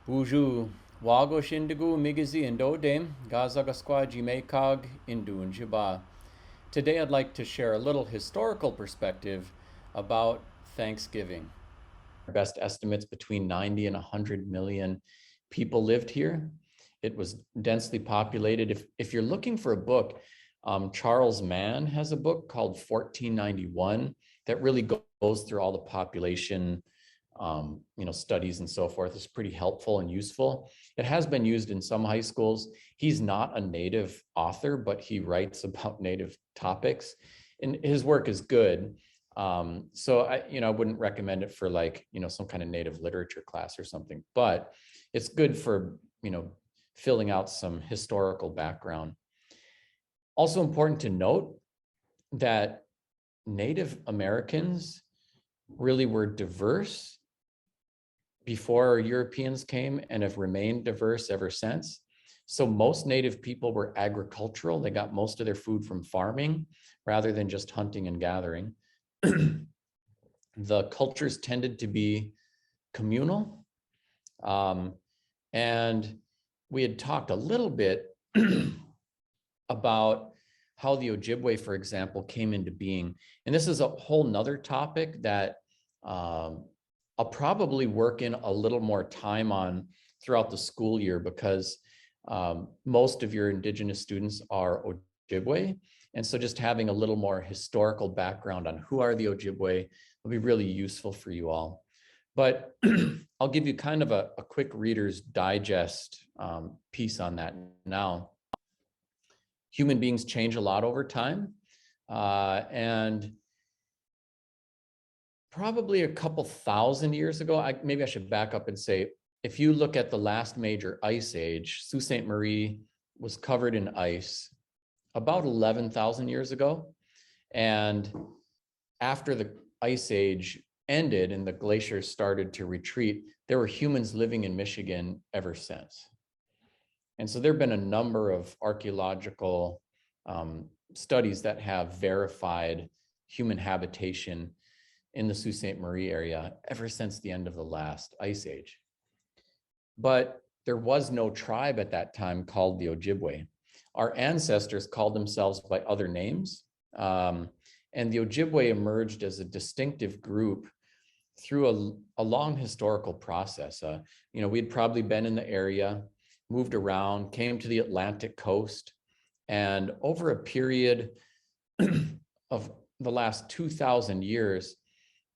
Buju, wago shindigu migizi indodem, gazagaskwa jimekag indun jiba. Today I'd like to share a little historical perspective about Thanksgiving. Best estimates between 90 and 100 million people lived here. It was densely populated. If you're looking for a book, Charles Mann has a book called 1491 that really goes through all the population studies and so forth. Is pretty helpful and useful. It has been used in some high schools. He's not a native author, but he writes about native topics, and his work is good. So I wouldn't recommend it for some kind of native literature class or something, but it's good for, filling out some historical background. Also important to note that Native Americans really were diverse before Europeans came and have remained diverse ever since. So most Native people were agricultural. They got most of their food from farming rather than just hunting and gathering. The cultures tended to be communal. And we had talked a little bit about how the Ojibwe, for example, came into being. And this is a whole nother topic that I'll probably work in a little more time on throughout the school year, because most of your Indigenous students are Ojibwe. And so just having a little more historical background on who are the Ojibwe will be really useful for you all. But I'll give you kind of a quick Reader's Digest piece on that now. Human beings change a lot over time. And probably a couple thousand years ago, maybe I should back up and say, if you look at the last major ice age, Sault Ste. Marie was covered in ice about 11,000 years ago. And after the ice age ended and the glaciers started to retreat, there were humans living in Michigan ever since. And so there have been a number of archaeological studies that have verified human habitation in the Sault Ste. Marie area ever since the end of the last ice age. But there was no tribe at that time called the Ojibwe. Our ancestors called themselves by other names. And the Ojibwe emerged as a distinctive group through a long historical process. We'd probably been in the area, moved around, came to the Atlantic coast, and over a period of the last 2,000 years,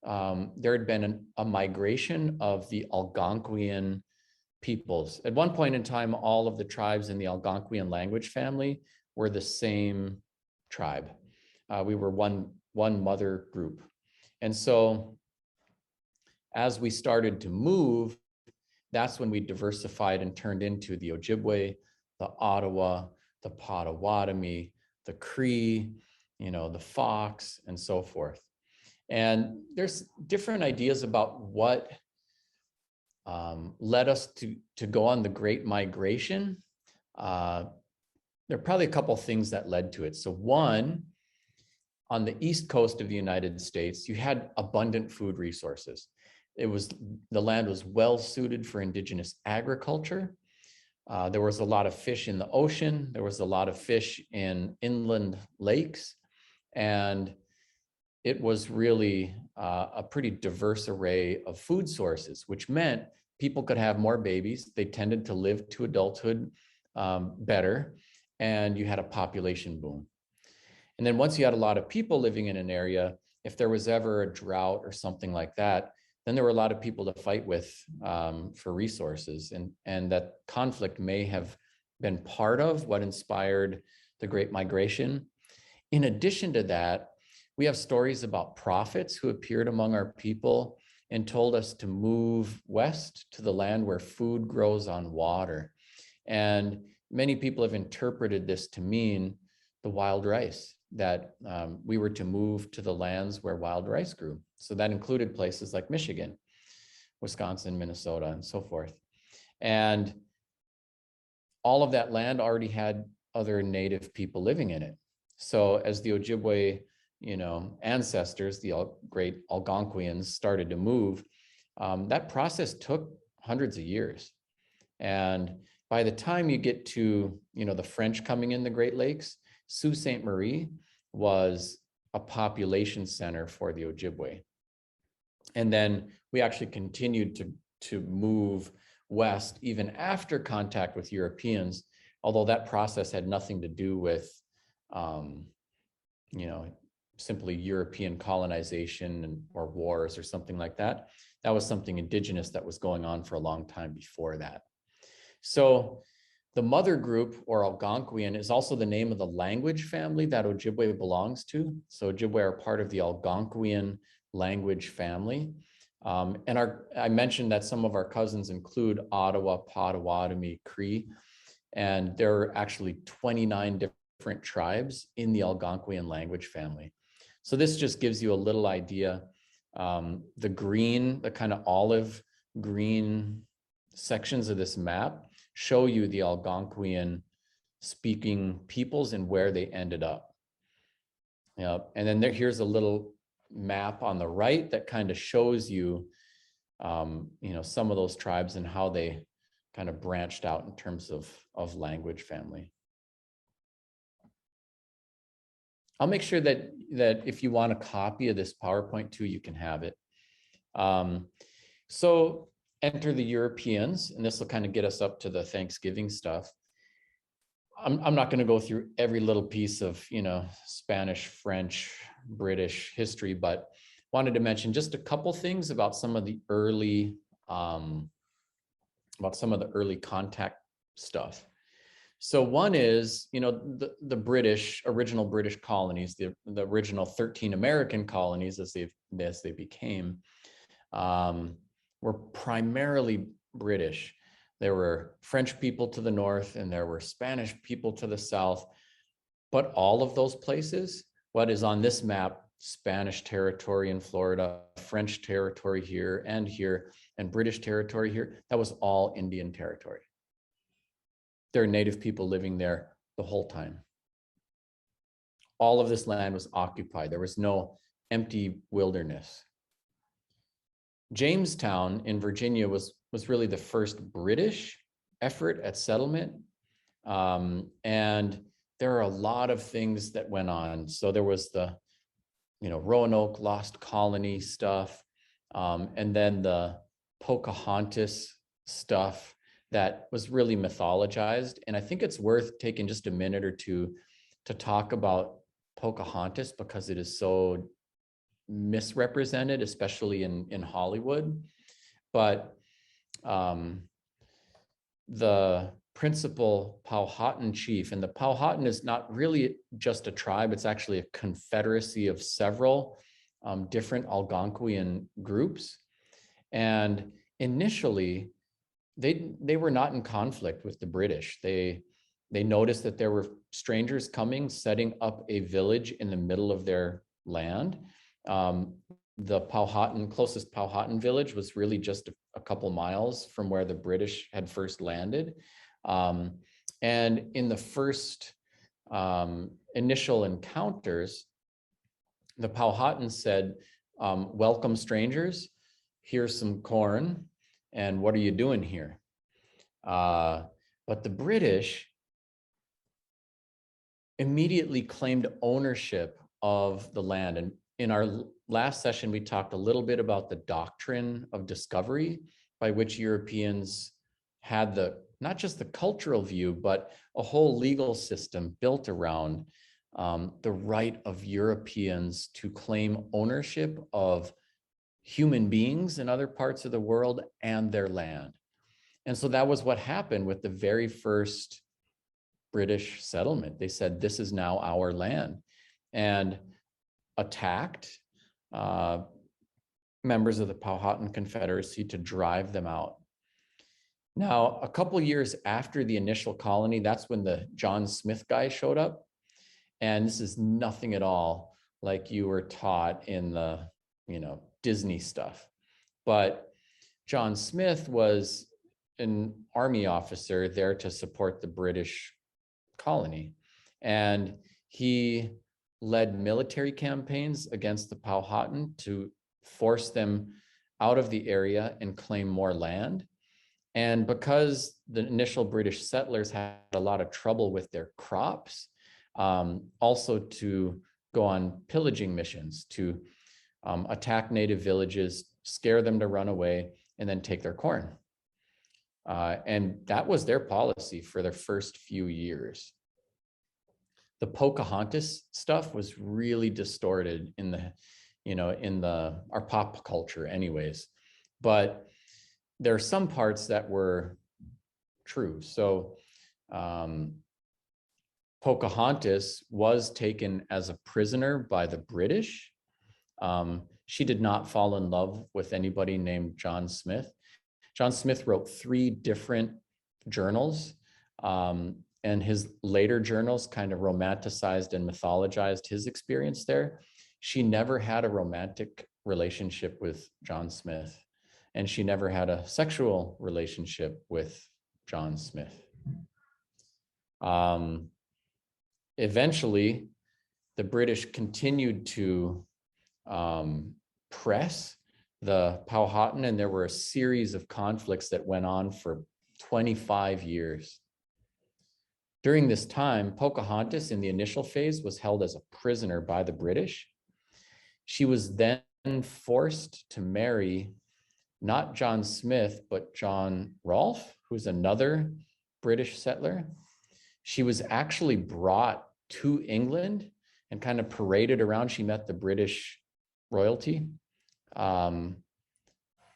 there had been a migration of the Algonquian peoples. At one point in time, all of the tribes in the Algonquian language family were the same tribe. We were one mother group. And so as we started to move, that's when we diversified and turned into the Ojibwe, the Ottawa, the Potawatomi, the Cree, the Fox, and so forth. And there's different ideas about what led us to go on the Great Migration. There are probably a couple of things that led to it. So one, on the east coast of the United States, you had abundant food resources. The land was well suited for indigenous agriculture. There was a lot of fish in the ocean. There was a lot of fish in inland lakes. And it was really a pretty diverse array of food sources, which meant people could have more babies. They tended to live to adulthood better, and you had a population boom. And then once you had a lot of people living in an area, if there was ever a drought or something like that, then there were a lot of people to fight with for resources. And that conflict may have been part of what inspired the Great Migration. In addition to that, we have stories about prophets who appeared among our people and told us to move west to the land where food grows on water. And many people have interpreted this to mean the wild rice, that we were to move to the lands where wild rice grew. So that included places like Michigan, Wisconsin, Minnesota, and so forth. And all of that land already had other native people living in it. So as the Ojibwe, ancestors, the great Algonquians, started to move, that process took hundreds of years. And by the time you get to, the French coming in the Great Lakes, Sault Ste. Marie was a population center for the Ojibwe. And then we actually continued to move west even after contact with Europeans, although that process had nothing to do with, simply European colonization or wars or something like that. That was something indigenous that was going on for a long time before that. So the mother group, or Algonquian, is also the name of the language family that Ojibwe belongs to. So Ojibwe are part of the Algonquian language family. And I mentioned that some of our cousins include Ottawa, Potawatomi, Cree, and there are actually 29 different tribes in the Algonquian language family. So this just gives you a little idea. The kind of olive green sections of this map show you the Algonquian speaking peoples and where they ended up. And then here's a little map on the right that kind of shows you, some of those tribes and how they kind of branched out in terms of language family. I'll make sure that if you want a copy of this PowerPoint too, you can have it. So enter the Europeans, and this will kind of get us up to the Thanksgiving stuff. I'm not going to go through every little piece of, Spanish, French, British history, but wanted to mention just a couple things about some of the early contact stuff. So one is, the original British colonies, the original 13 American colonies as they became, were primarily British. There were French people to the north and there were Spanish people to the south, but all of those places, what is on this map, Spanish territory in Florida, French territory here, and British territory here, that was all Indian territory. There are native people living there the whole time. All of this land was occupied. There was no empty wilderness. Jamestown in Virginia was really the first British effort at settlement. And there are a lot of things that went on. So there was the, Roanoke Lost Colony stuff, and then the Pocahontas stuff that was really mythologized. And I think it's worth taking just a minute or two to talk about Pocahontas because it is so misrepresented, especially in Hollywood. But the principal Powhatan chief, and the Powhatan is not really just a tribe, it's actually a confederacy of several different Algonquian groups. And initially, they were not in conflict with the British. They noticed that there were strangers coming, setting up a village in the middle of their land. The closest Powhatan village was really just a couple miles from where the British had first landed. And in the first initial encounters, the Powhatan said, welcome strangers, here's some corn, and what are you doing here? But the British immediately claimed ownership of the land. And in our last session, we talked a little bit about the doctrine of discovery, by which Europeans had not just the cultural view, but a whole legal system built around the right of Europeans to claim ownership of human beings in other parts of the world and their land. And so that was what happened with the very first British settlement. They said, this is now our land, and attacked members of the Powhatan Confederacy to drive them out. Now, a couple years after the initial colony, that's when the John Smith guy showed up. And this is nothing at all like you were taught in the, Disney stuff. But John Smith was an army officer there to support the British colony. And he led military campaigns against the Powhatan to force them out of the area and claim more land. And because the initial British settlers had a lot of trouble with their crops, also to go on pillaging missions to attack native villages, scare them to run away, and then take their corn. And that was their policy for their first few years. The Pocahontas stuff was really distorted in our pop culture anyways, but there are some parts that were true. So Pocahontas was taken as a prisoner by the British. She did not fall in love with anybody named John Smith. John Smith wrote 3 different journals, and his later journals kind of romanticized and mythologized his experience there. She never had a romantic relationship with John Smith, and she never had a sexual relationship with John Smith. Eventually, the British continued to press the Powhatan, and there were a series of conflicts that went on for 25 years. During this time, Pocahontas in the initial phase was held as a prisoner by the British. She was then forced to marry not John Smith, but John Rolfe, who's another British settler. She was actually brought to England and kind of paraded around. She met the British royalty, and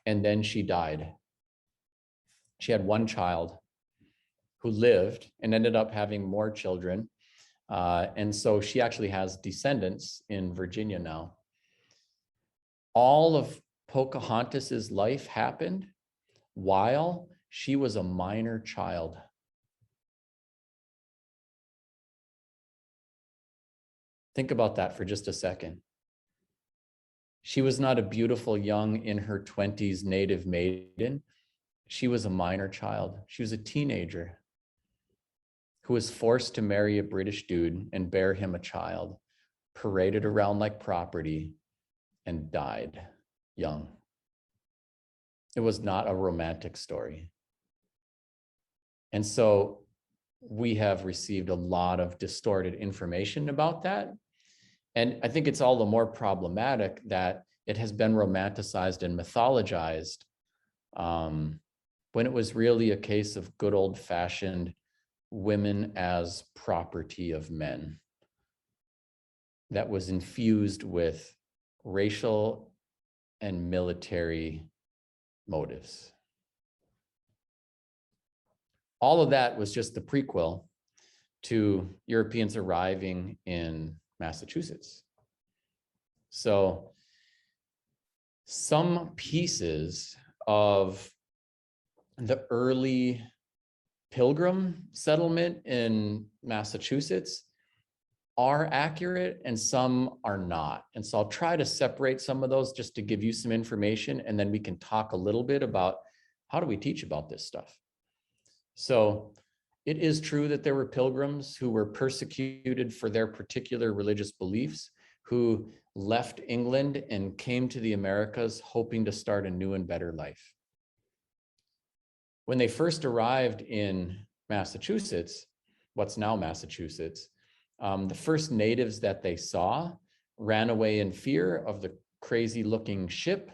then she died. She had 1 child who lived and ended up having more children. And so she actually has descendants in Virginia now. All of Pocahontas's life happened while she was a minor child. Think about that for just a second. She was not a beautiful young in her 20s native maiden. She was a minor child. She was a teenager who was forced to marry a British dude and bear him a child, paraded around like property, and died young. It was not a romantic story. And so we have received a lot of distorted information about that. And I think it's all the more problematic that it has been romanticized and mythologized when it was really a case of good old-fashioned women as property of men that was infused with racial and military motives. All of that was just the prequel to Europeans arriving in Massachusetts. So some pieces of the early Pilgrim settlement in Massachusetts are accurate and some are not. And so I'll try to separate some of those just to give you some information, and then we can talk a little bit about how do we teach about this stuff. So it is true that there were Pilgrims who were persecuted for their particular religious beliefs, who left England and came to the Americas hoping to start a new and better life. When they first arrived in Massachusetts, what's now Massachusetts, the first natives that they saw ran away in fear of the crazy looking ship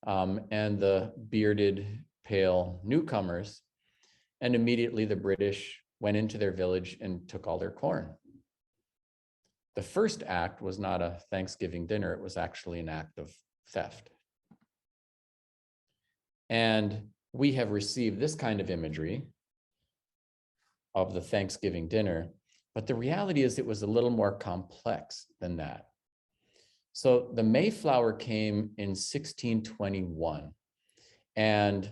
and the bearded, pale newcomers. And immediately the British went into their village and took all their corn. The first act was not a Thanksgiving dinner, it was actually an act of theft. And we have received this kind of imagery of the Thanksgiving dinner, but the reality is it was a little more complex than that. So the Mayflower came in 1621, and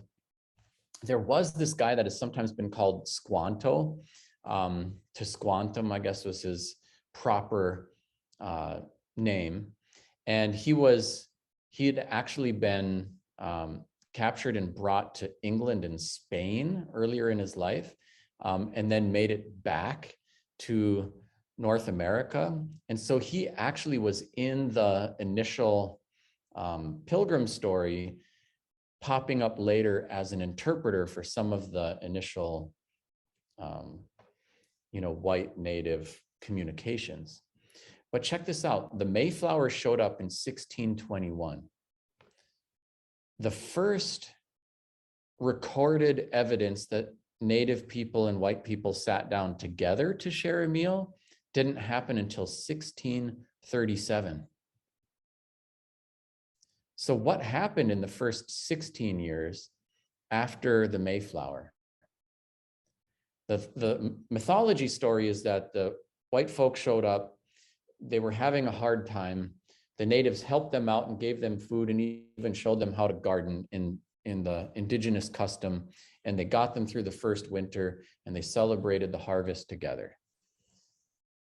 there was this guy that has sometimes been called Squanto. Tisquantum, I guess, was his proper name. And he had actually been captured and brought to England and Spain earlier in his life, and then made it back to North America. And so he actually was in the initial Pilgrim story, popping up later as an interpreter for some of the initial, white native communications. But check this out. The Mayflower showed up in 1621. The first recorded evidence that native people and white people sat down together to share a meal didn't happen until 1637. So what happened in the first 16 years after the Mayflower? The mythology story is that the white folks showed up, they were having a hard time. The natives helped them out and gave them food and even showed them how to garden in the indigenous custom. And they got them through the first winter and they celebrated the harvest together.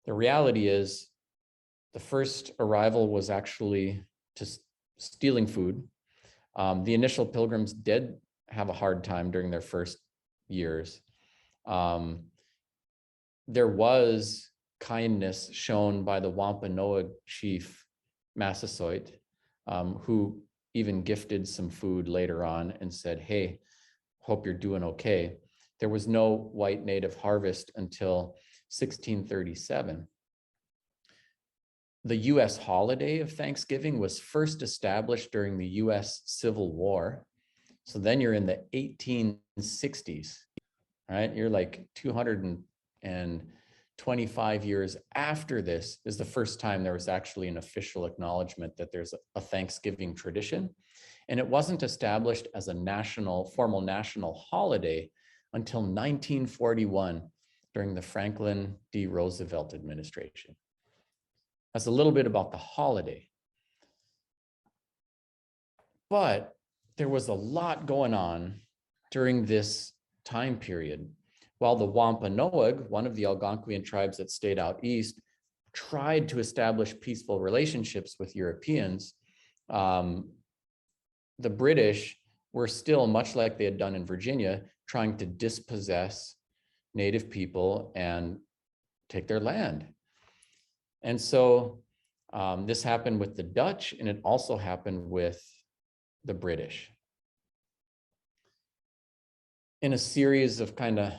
The reality is the first arrival was actually just stealing food. The initial Pilgrims did have a hard time during their first years. There was kindness shown by the Wampanoag chief Massasoit, who even gifted some food later on and said, "Hey, hope you're doing okay." There was no white native harvest until 1637. The US holiday of Thanksgiving was first established during the US Civil War. So then you're in the 1860s, right? You're like 225 years after this is the first time there was actually an official acknowledgement that there's a Thanksgiving tradition. And it wasn't established as a formal national holiday until 1941 during the Franklin D. Roosevelt administration. That's a little bit about the holiday. But there was a lot going on during this time period. While the Wampanoag, one of the Algonquian tribes that stayed out east, tried to establish peaceful relationships with Europeans, the British were still, much like they had done in Virginia, trying to dispossess native people and take their land. And so this happened with the Dutch, and it also happened with the British. In a series of kind of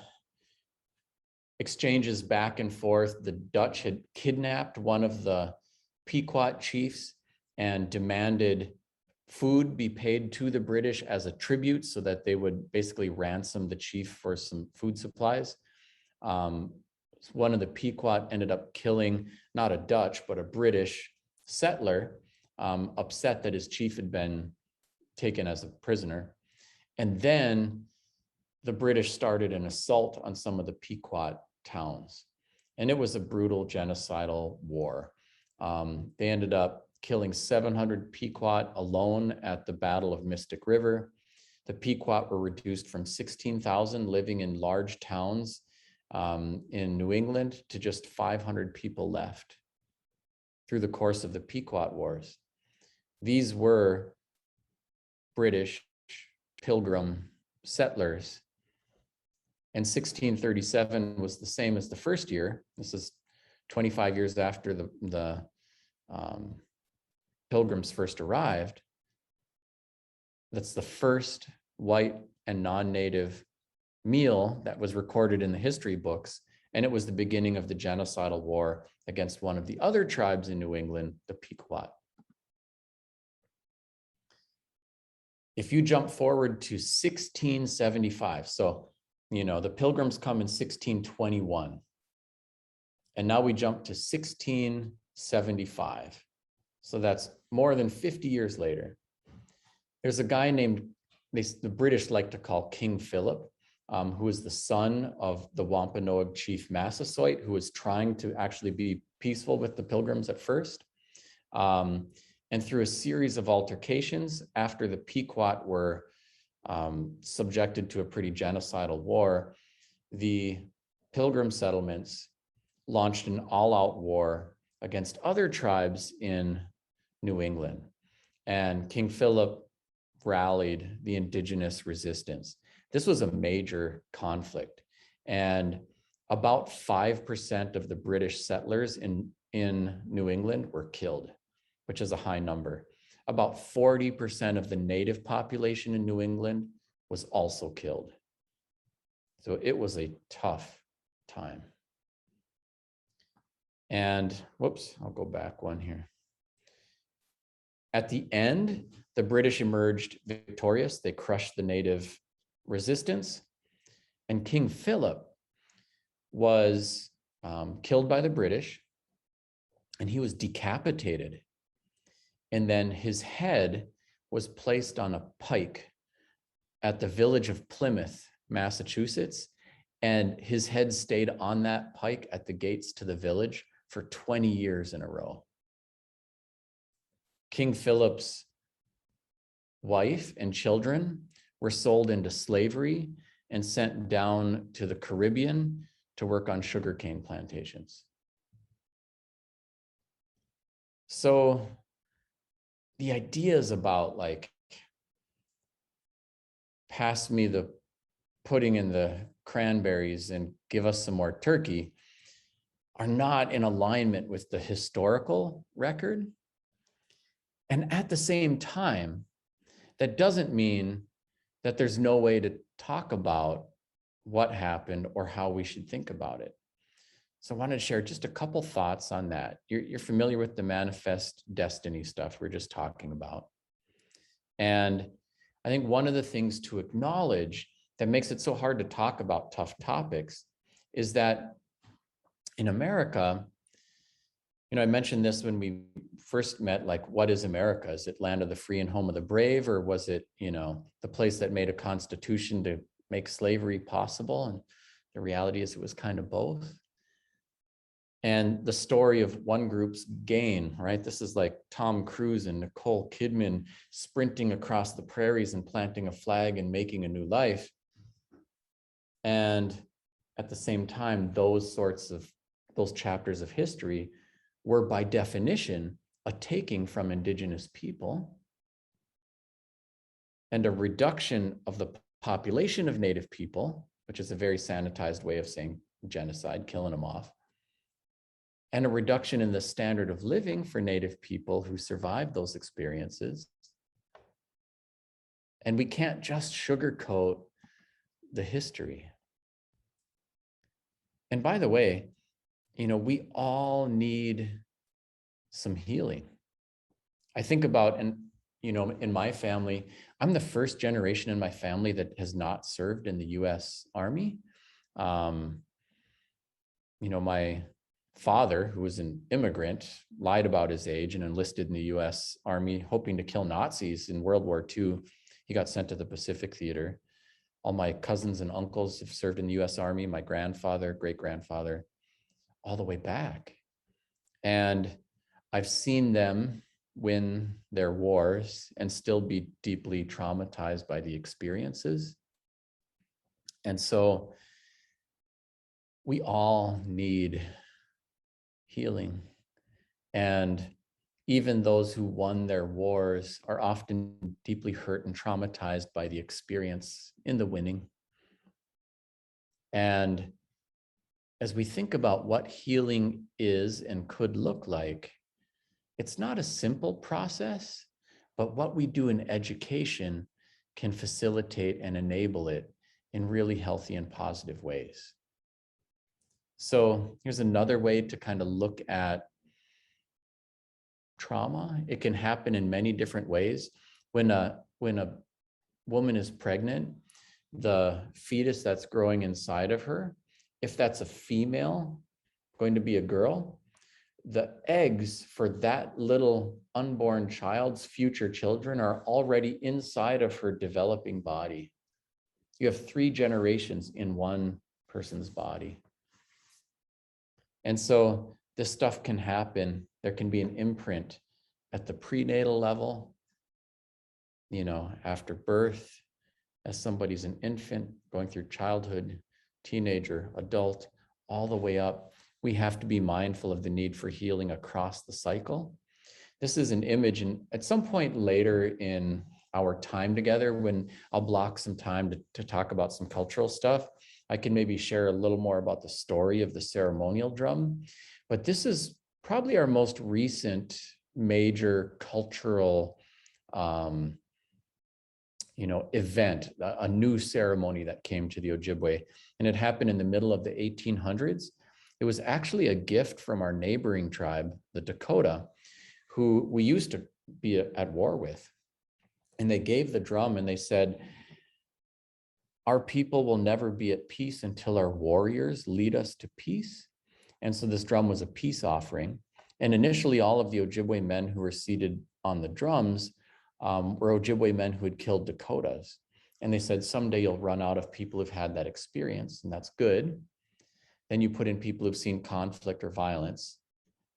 exchanges back and forth, the Dutch had kidnapped one of the Pequot chiefs and demanded food be paid to the British as a tribute so that they would basically ransom the chief for some food supplies. One of the Pequot ended up killing not a Dutch, but a British settler, upset that his chief had been taken as a prisoner. And then the British started an assault on some of the Pequot towns. And it was a brutal genocidal war. They ended up killing 700 Pequot alone at the Battle of Mystic River. The Pequot were reduced from 16,000 living in large towns in New England to just 500 people left through the course of the Pequot Wars. These were British Pilgrim settlers. And 1637 was the same as the first year. This is 25 years after the Pilgrims first arrived. That's the first white and non-native meal that was recorded in the history books. And it was the beginning of the genocidal war against one of the other tribes in New England, the Pequot. If you jump forward to 1675, so, the Pilgrims come in 1621. And now we jump to 1675. So that's more than 50 years later. There's a guy named, the British like to call King Philip, who is the son of the Wampanoag chief Massasoit, who was trying to actually be peaceful with the Pilgrims at first. And through a series of altercations, after the Pequot were subjected to a pretty genocidal war, the Pilgrim settlements launched an all-out war against other tribes in New England. And King Philip rallied the indigenous resistance. This was a major conflict. And about 5% of the British settlers in New England were killed, which is a high number. about 40% of the native population in New England was also killed. So it was a tough time. And whoops, I'll go back one here. At the end, the British emerged victorious. They crushed the native resistance. And King Philip was killed by the British, and he was decapitated. And then his head was placed on a pike at the village of Plymouth, Massachusetts. And his head stayed on that pike at the gates to the village for 20 years in a row. King Philip's wife and children were sold into slavery and sent down to the Caribbean to work on sugarcane plantations. So the ideas about like, pass me the pudding and the cranberries and give us some more turkey are not in alignment with the historical record. And at the same time, that doesn't mean that there's no way to talk about what happened or how we should think about it. So I wanted to share just a couple thoughts on that. You're familiar with the manifest destiny stuff we're just talking about. And I think one of the things to acknowledge that makes it so hard to talk about tough topics is that in America, I mentioned this when we first met, like, what is America? Is it land of the free and home of the brave? Or was it, the place that made a constitution to make slavery possible? And the reality is it was kind of both. And the story of one group's gain, right? This is like Tom Cruise and Nicole Kidman sprinting across the prairies and planting a flag and making a new life. And at the same time, those chapters of history were by definition a taking from indigenous people and a reduction of the population of native people, which is a very sanitized way of saying genocide, killing them off, and a reduction in the standard of living for native people who survived those experiences. And we can't just sugarcoat the history. And by the way, we all need some healing. I think about, and in my family, I'm the first generation in my family that has not served in the US Army. My father, who was an immigrant, lied about his age and enlisted in the US Army, hoping to kill Nazis in World War II. He got sent to the Pacific Theater. All my cousins and uncles have served in the US Army, my grandfather, great-grandfather, all the way back. And I've seen them win their wars and still be deeply traumatized by the experiences. And so we all need healing. And even those who won their wars are often deeply hurt and traumatized by the experience in the winning. And as we think about what healing is and could look like, it's not a simple process, but what we do in education can facilitate and enable it in really healthy and positive ways. So here's another way to kind of look at trauma. It can happen in many different ways. When a woman is pregnant, the fetus that's growing inside of her, if that's a female, going to be a girl, the eggs for that little unborn child's future children are already inside of her developing body. You have 3 generations in one person's body. And so this stuff can happen. There can be an imprint at the prenatal level, after birth, as somebody's an infant, going through childhood, teenager, adult, all the way up. We have to be mindful of the need for healing across the cycle. This is an image, and at some point later in our time together, when I'll block some time to talk about some cultural stuff, I can maybe share a little more about the story of the ceremonial drum. But this is probably our most recent major cultural event, a new ceremony that came to the Ojibwe, and it happened in the middle of the 1800s. It was actually a gift from our neighboring tribe, the Dakota, who we used to be at war with. And they gave the drum and they said, our people will never be at peace until our warriors lead us to peace. And so this drum was a peace offering. And initially, all of the Ojibwe men who were seated on the drums were Ojibwe men who had killed Dakotas. And they said, someday you'll run out of people who've had that experience, and that's good. Then you put in people who've seen conflict or violence.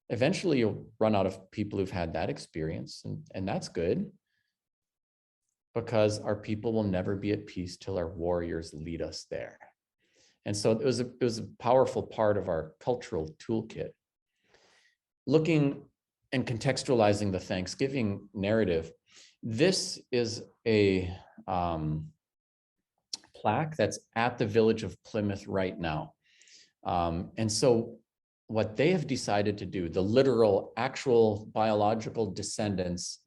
Eventually, you'll run out of people who've had that experience, and that's good, because our people will never be at peace till our warriors lead us there. And so it was a powerful part of our cultural toolkit. Looking and contextualizing the Thanksgiving narrative, this is a plaque that's at the village of Plymouth right now. And so what they have decided to do, the literal, actual biological descendants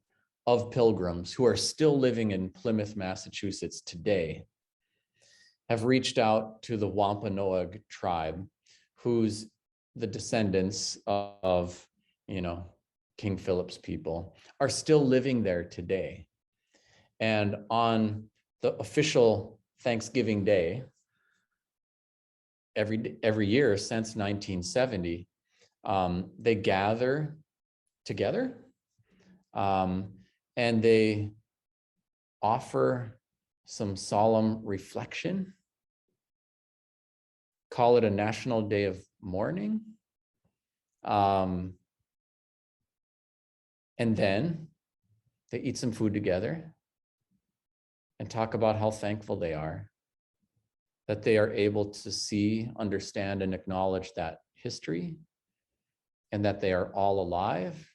of Pilgrims who are still living in Plymouth, Massachusetts today, have reached out to the Wampanoag tribe, who's the descendants of, King Philip's people, are still living there today. And on the official Thanksgiving Day, every year since 1970, they gather together and they offer some solemn reflection, call it a national day of mourning, and then they eat some food together and talk about how thankful they are that they are able to see, understand, and acknowledge that history, and that they are all alive,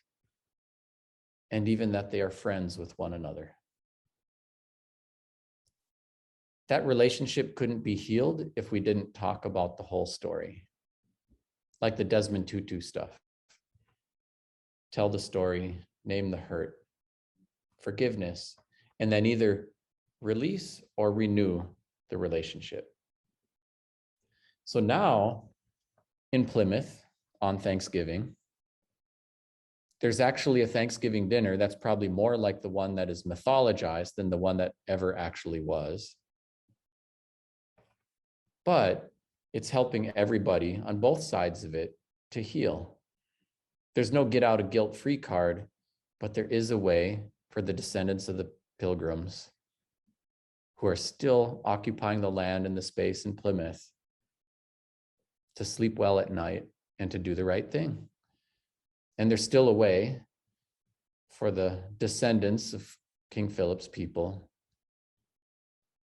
and even that they are friends with one another. That relationship couldn't be healed if we didn't talk about the whole story, like the Desmond Tutu stuff. Tell the story, name the hurt, forgiveness, and then either release or renew the relationship. So now in Plymouth on Thanksgiving, there's actually a Thanksgiving dinner that's probably more like the one that is mythologized than the one that ever actually was. But it's helping everybody on both sides of it to heal. There's no get out of guilt free card, but there is a way for the descendants of the Pilgrims who are still occupying the land and the space in Plymouth to sleep well at night and to do the right thing. And there's still a way for the descendants of King Philip's people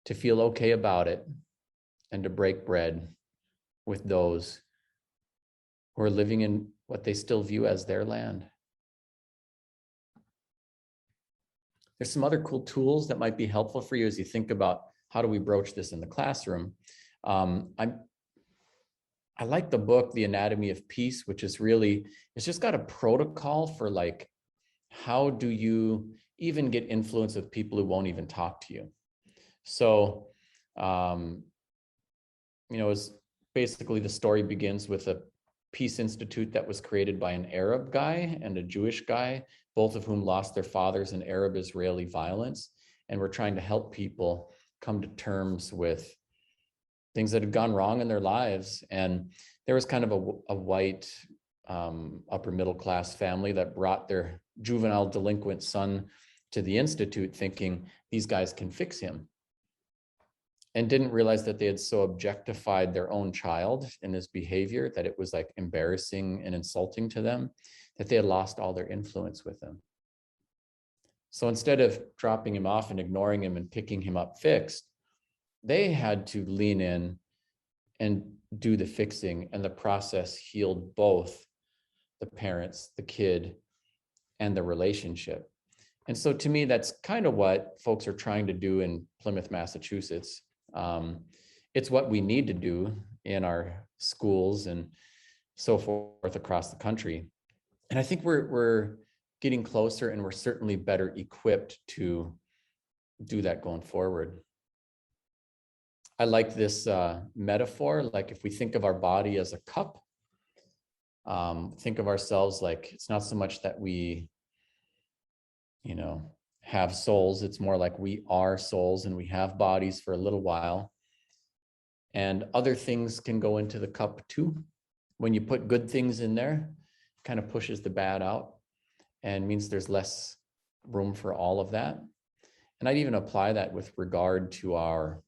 to feel okay about it and to break bread with those who are living in what they still view as their land. There's some other cool tools that might be helpful for you as you think about how do we broach this in the classroom. I like the book, The Anatomy of Peace, which is really, it's just got a protocol for like, how do you even get influence with people who won't even talk to you? So, it's basically the story begins with a peace institute that was created by an Arab guy and a Jewish guy, both of whom lost their fathers in Arab-Israeli violence. And we're trying to help people come to terms with things that had gone wrong in their lives. And there was kind of a white upper middle class family that brought their juvenile delinquent son to the institute thinking these guys can fix him, and didn't realize that they had so objectified their own child in his behavior that it was like embarrassing and insulting to them, that they had lost all their influence with him. So instead of dropping him off and ignoring him and picking him up fixed, they had to lean in and do the fixing, and the process healed both the parents, the kid, and the relationship. And so to me, that's kind of what folks are trying to do in Plymouth, Massachusetts. It's what we need to do in our schools and so forth across the country. And I think we're getting closer, and we're certainly better equipped to do that going forward. I like this metaphor. Like if we think of our body as a cup, think of ourselves like it's not so much that we, have souls. It's more like we are souls and we have bodies for a little while. And other things can go into the cup too. When you put good things in there, it kind of pushes the bad out and means there's less room for all of that. And I'd even apply that with regard to our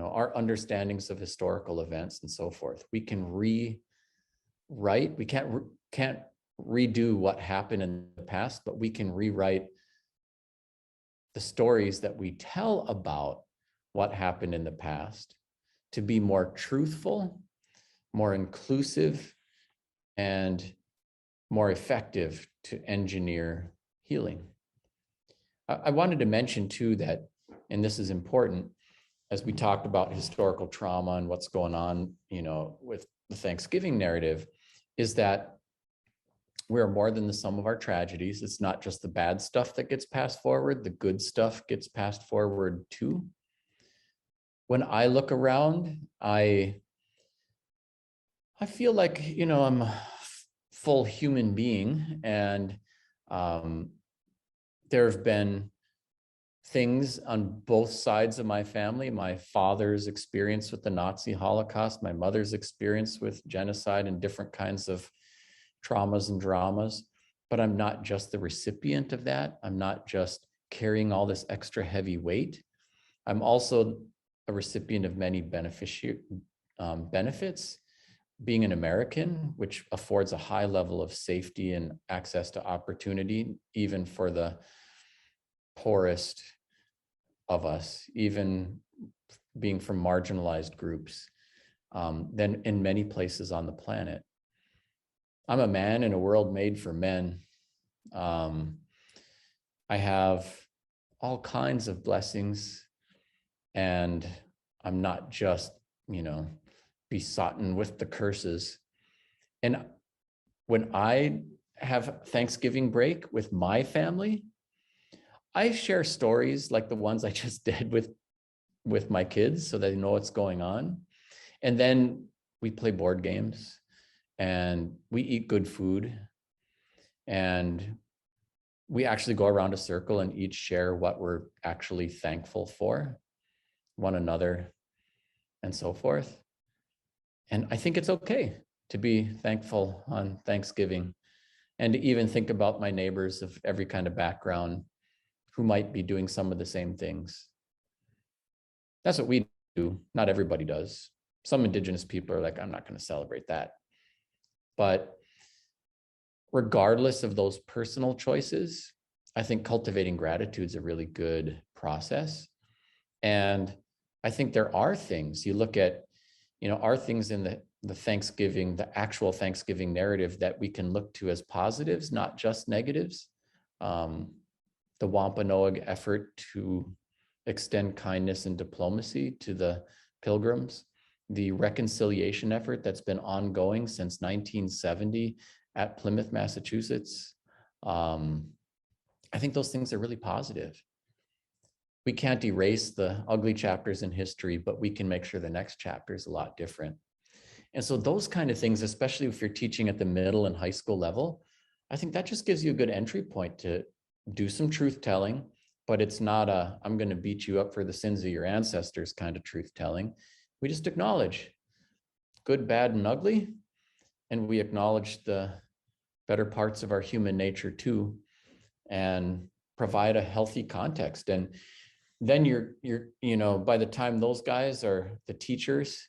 our understandings of historical events and so forth. We can rewrite. We can't redo what happened in the past, but we can rewrite the stories that we tell about what happened in the past to be more truthful, more inclusive, and more effective to engineer healing. I wanted to mention too that, and this is important, as we talked about historical trauma and what's going on, with the Thanksgiving narrative, is that we're more than the sum of our tragedies. It's not just the bad stuff that gets passed forward, the good stuff gets passed forward too. When I look around, I feel like, I'm a full human being, and there have been things on both sides of my family. My father's experience with the Nazi Holocaust, my mother's experience with genocide and different kinds of traumas and dramas, but I'm not just the recipient of that. I'm not just carrying all this extra heavy weight. I'm also a recipient of many benefits. Being an American, which affords a high level of safety and access to opportunity, even for the poorest of us, even being from marginalized groups, than in many places on the planet. I'm a man in a world made for men. I have all kinds of blessings, and I'm not just, besotten with the curses. And when I have Thanksgiving break with my family, I share stories like the ones I just did with my kids so they know what's going on. And then we play board games and we eat good food, and we actually go around a circle and each share what we're actually thankful for, one another, and so forth. And I think it's okay to be thankful on Thanksgiving, and to even think about my neighbors of every kind of background who might be doing some of the same things. That's what we do. Not everybody does. Some Indigenous people are like, I'm not going to celebrate that. But regardless of those personal choices, I think cultivating gratitude is a really good process. And I think there are things, you look at, are things in the Thanksgiving, the actual Thanksgiving narrative that we can look to as positives, not just negatives. The Wampanoag effort to extend kindness and diplomacy to the Pilgrims, the reconciliation effort that's been ongoing since 1970 at Plymouth, Massachusetts. I think those things are really positive. We can't erase the ugly chapters in history, but we can make sure the next chapter is a lot different. And so those kind of things, especially if you're teaching at the middle and high school level, I think that just gives you a good entry point to do some truth telling, but it's not a, I'm going to beat you up for the sins of your ancestors kind of truth telling. We just acknowledge good, bad, and ugly, and we acknowledge the better parts of our human nature too, and provide a healthy context. And then you're by the time those guys are the teachers,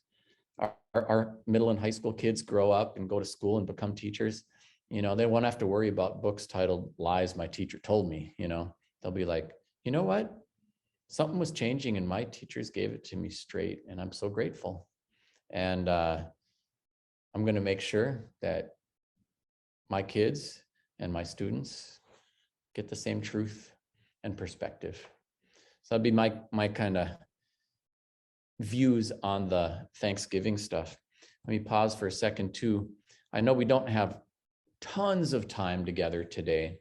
our middle and high school kids grow up and go to school and become teachers, they won't have to worry about books titled Lies My Teacher Told Me. They'll be like, you know what? Something was changing and my teachers gave it to me straight, and I'm so grateful. And I'm going to make sure that my kids and my students get the same truth and perspective. So that'd be my kind of views on the Thanksgiving stuff. Let me pause for a second too. I know we don't have tons of time together today.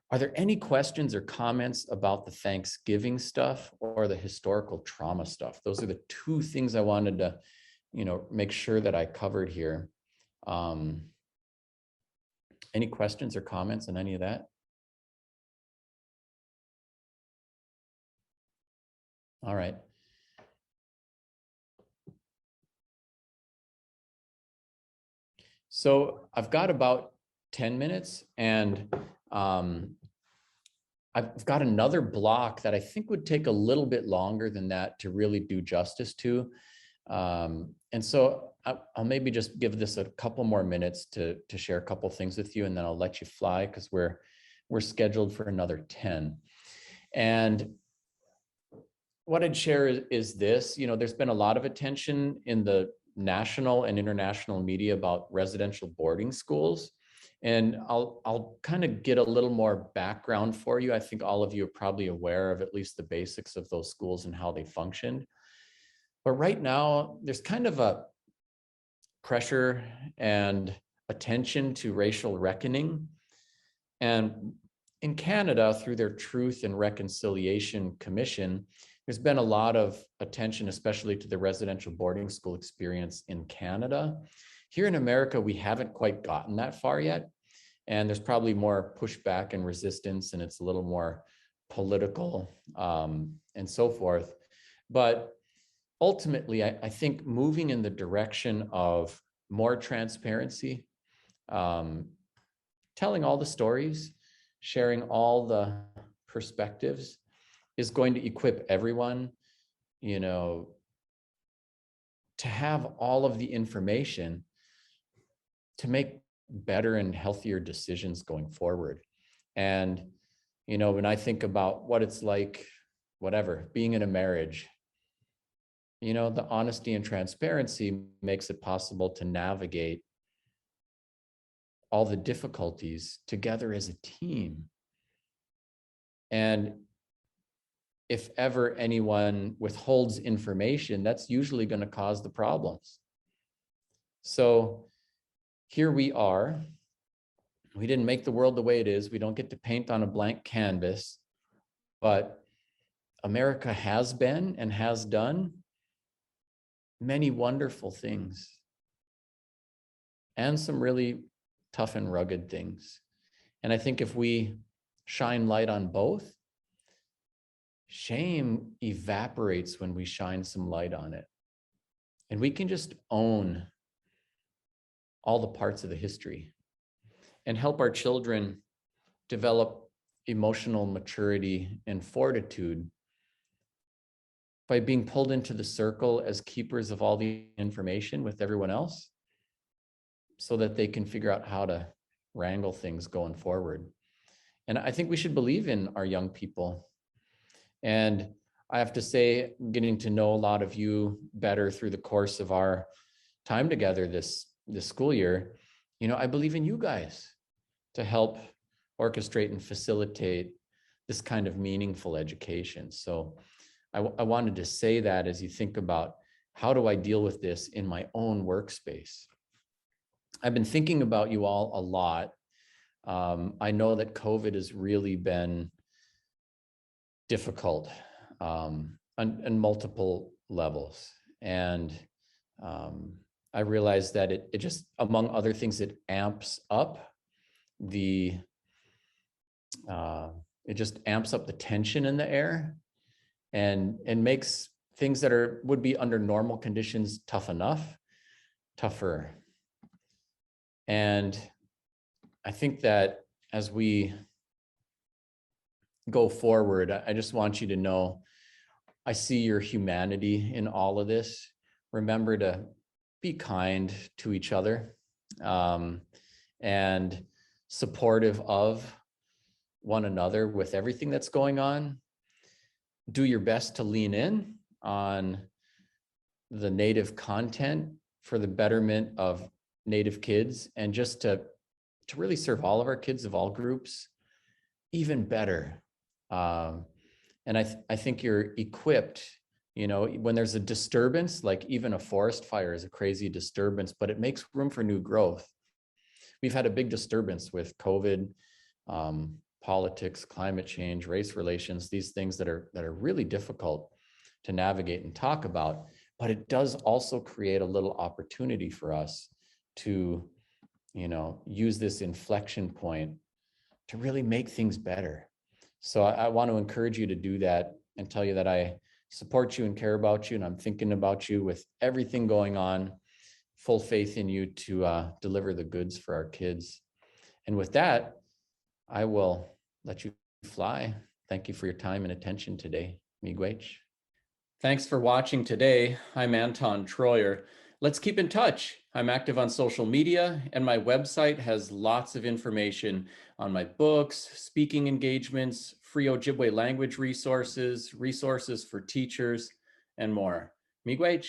Are there any questions or comments about the Thanksgiving stuff or the historical trauma stuff? Those are the two things I wanted to, make sure that I covered here. Any questions or comments on any of that? All right. So I've got about 10 minutes, and I've got another block that I think would take a little bit longer than that to really do justice to. And so I'll maybe just give this a couple more minutes to share a couple things with you, and then I'll let you fly because we're scheduled for another 10. And what I'd share is this, there's been a lot of attention in the national and international media about residential boarding schools. And I'll kind of get a little more background for you. I think all of you are probably aware of at least the basics of those schools and how they functioned. But right now, there's kind of a pressure and attention to racial reckoning. And in Canada, through their Truth and Reconciliation Commission, there's been a lot of attention, especially to the residential boarding school experience in Canada. Here in America, we haven't quite gotten that far yet. And there's probably more pushback and resistance, and it's a little more political and so forth. But ultimately, I think moving in the direction of more transparency, telling all the stories, sharing all the perspectives is going to equip everyone, to have all of the information to make better and healthier decisions going forward. And, when I think about what it's like, being in a marriage, the honesty and transparency makes it possible to navigate all the difficulties together as a team. And if ever anyone withholds information, that's usually going to cause the problems. So here we are. We didn't make the world the way it is. We don't get to paint on a blank canvas, but America has been and has done many wonderful things and some really tough and rugged things. And I think if we shine light on both, shame evaporates when we shine some light on it. And we can just own all the parts of the history and help our children develop emotional maturity and fortitude by being pulled into the circle as keepers of all the information with everyone else, so that they can figure out how to wrangle things going forward. And I think we should believe in our young people. And I have to say, getting to know a lot of you better through the course of our time together this school year, I believe in you guys to help orchestrate and facilitate this kind of meaningful education. So I wanted to say that as you think about, how do I deal with this in my own workspace? I've been thinking about you all a lot. I know that COVID has really been difficult on multiple levels. And I realized that it just, among other things, it amps up the tension in the air and makes things that would be under normal conditions tough enough, tougher. And I think that as we go forward, I just want you to know, I see your humanity in all of this. Remember to be kind to each other and supportive of one another with everything that's going on. Do your best to lean in on the Native content for the betterment of Native kids, and just to really serve all of our kids of all groups even better. And I think you're equipped, when there's a disturbance, like even a forest fire is a crazy disturbance, but it makes room for new growth. we've had a big disturbance with COVID, politics, climate change, race relations, these things that are really difficult to navigate and talk about. But it does also create a little opportunity for us to, use this inflection point to really make things better. So I want to encourage you to do that and tell you that I support you and care about you, and I'm thinking about you with everything going on, full faith in you to deliver the goods for our kids. And with that, I will let you fly. Thank you for your time and attention today. Miigwech. Thanks for watching today. I'm Anton Treuer. Let's keep in touch. I'm active on social media, and my website has lots of information on my books, speaking engagements, free Ojibwe language resources, resources for teachers, and more. Miigwech.